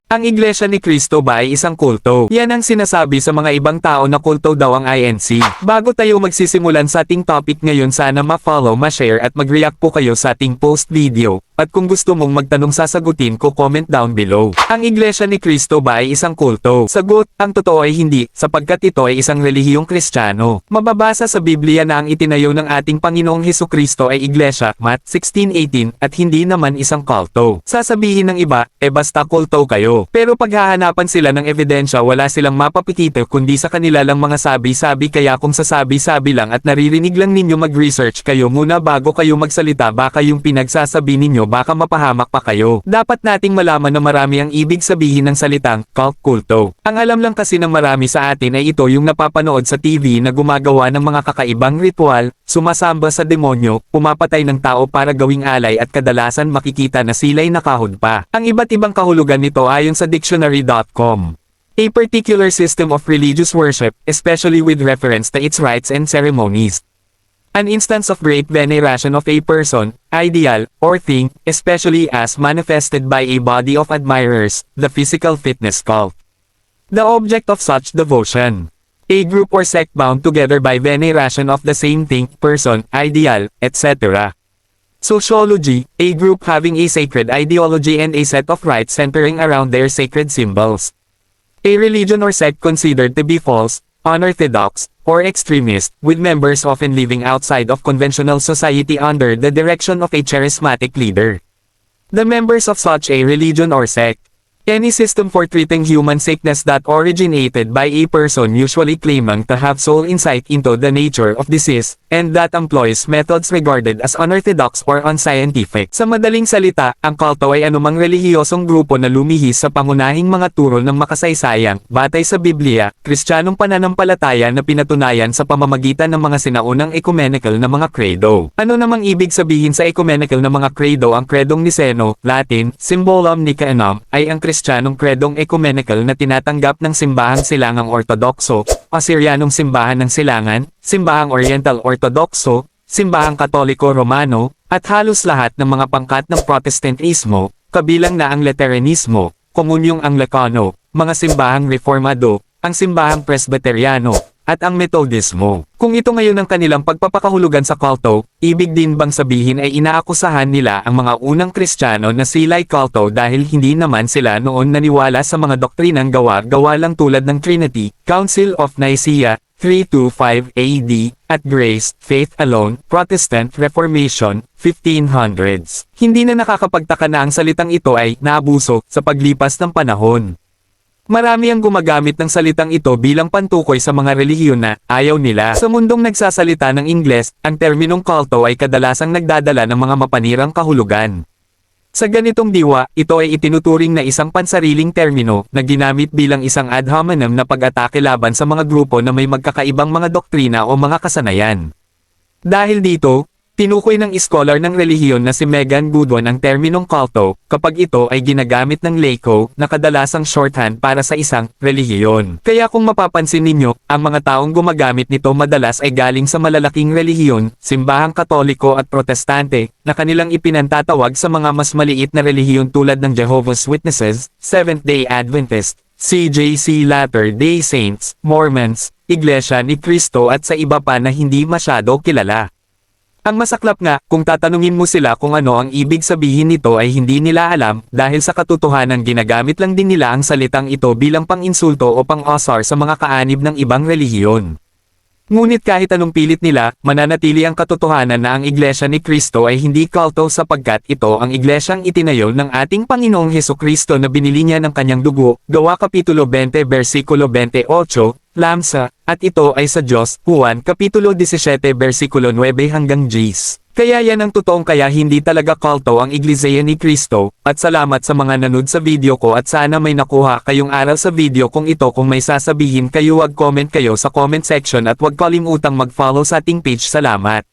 Ang Iglesia ni Cristo ba ay isang kulto? Yan ang sinasabi sa mga ibang tao na kulto daw ang INC. Bago tayo magsisimulan sa ating topic ngayon, sana ma-follow, ma-share at mag-react po kayo sa ating post video. At kung gusto mong magtanong, sasagutin ko, comment down below. Ang Iglesia ni Cristo ba ay isang kulto? Sagot, ang totoo ay hindi, sapagkat ito ay isang relihiyong Kristiyano. Mababasa sa Biblia na ang itinayo ng ating Panginoong Hesukristo ay Iglesia, Mat 16:18, at hindi naman isang kulto. Sasabihin ng iba, basta kulto kayo. Pero paghahanapan sila ng ebidensya, wala silang mapapikita kundi sa kanila lang mga sabi-sabi. Kaya kung sasabi-sabi lang at naririnig lang ninyo, mag-research kayo muna bago kayo magsalita. Baka yung pinagsasabi ninyo, baka mapahamak pa kayo. Dapat nating malaman na marami ang ibig sabihin ng salitang cult, kulto. Ang alam lang kasi ng marami sa atin ay ito yung napapanood sa TV na gumagawa ng mga kakaibang ritual, sumasamba sa demonyo, pumapatay ng tao para gawing alay, at kadalasan makikita na sila'y nakahod pa. Ang iba't ibang kahulugan nito ayon sa dictionary.com. A particular system of religious worship, especially with reference to its rites and ceremonies. An instance of great veneration of a person, ideal, or thing, especially as manifested by a body of admirers, the physical fitness cult. The object of such devotion. A group or sect bound together by veneration of the same thing, person, ideal, etc. Sociology, a group having a sacred ideology and a set of rites centering around their sacred symbols. A religion or sect considered to be false, unorthodox, or extremist, with members often living outside of conventional society under the direction of a charismatic leader. The members of such a religion or sect. Any system for treating human sickness that originated by a person usually claiming to have sole insight into the nature of disease, and that employs methods regarded as unorthodox or unscientific. Sa madaling salita, ang kulto ay anumang relihiyosong grupo na lumihis sa pangunahing mga turo ng makasaysayang, batay sa Biblia, Kristiyanong pananampalataya na pinatunayan sa pamamagitan ng mga sinaunang ecumenical na mga credo. Ano namang ibig sabihin sa ecumenical na mga credo? Ang credong Niceno, Latin, Symbolum Nicaenum, ay ang Kristiyanong kredong ecumenical na tinatanggap ng simbahang silangang Ortodokso, Assyrianong simbahan ng silangan, simbahang Oriental Ortodokso, simbahang Katoliko Romano, at halos lahat ng mga pangkat ng Protestantismo, kabilang na ang Luteranismo, Komunyong Anglikano, mga simbahang Reformado, ang simbahang Presbyteriano, at ang Metodismo. Kung ito ngayon ang kanilang pagpapakahulugan sa kulto, ibig din bang sabihin ay inaakusahan nila ang mga unang Kristiyano na sila'y kulto dahil hindi naman sila noon naniwala sa mga doktrinang gawa-gawa lang tulad ng Trinity, Council of Nicaea, 325 AD, at Grace, Faith Alone, Protestant Reformation, 1500s. Hindi na nakakapagtaka na ang salitang ito ay naabuso sa paglipas ng panahon. Marami ang gumagamit ng salitang ito bilang pantukoy sa mga relihiyon na ayaw nila. Sa mundong nagsasalita ng Ingles, ang terminong kulto ay kadalasang nagdadala ng mga mapanirang kahulugan. Sa ganitong diwa, ito ay itinuturing na isang pansariling termino na ginamit bilang isang ad hominem na pag-atake laban sa mga grupo na may magkakaibang mga doktrina o mga kasanayan. Dahil dito, tinukoy ng iskolar ng relihiyon na si Megan Goodwin ang terminong kulto kapag ito ay ginagamit ng laiko na kadalasang shorthand para sa isang relihiyon. Kaya kung mapapansin ninyo, ang mga taong gumagamit nito madalas ay galing sa malalaking relihiyon, simbahang Katoliko at Protestante, na kanilang ipinantatawag sa mga mas maliit na relihiyon tulad ng Jehovah's Witnesses, Seventh-day Adventist, CJC Latter-day Saints, Mormons, Iglesia ni Cristo at sa iba pa na hindi masyado kilala. Ang masaklap nga, kung tatanungin mo sila kung ano ang ibig sabihin nito ay hindi nila alam, dahil sa katotohanan ginagamit lang din nila ang salitang ito bilang pang-insulto o pang-asar sa mga kaanib ng ibang relihiyon. Ngunit kahit anong pilit nila, mananatili ang katotohanan na ang Iglesia ni Cristo ay hindi kulto sapagkat ito ang iglesyang itinayo ng ating Panginoong Hesukristo na binili niya ng kanyang dugo, Gawa Kapitulo 20 versikulo 28, Lamsa, at ito ay sa Diyos, Juan Kapitulo 17 versikulo 9 hanggang 10. Kaya yan ang totoong kaya hindi talaga kulto ang Iglesia ni Cristo, at salamat sa mga nanood sa video ko at sana may nakuha kayong aral sa video kong ito. Kung may sasabihin kayo, wag comment kayo sa comment section at wag kalimutang mag-follow sa ating page. Salamat.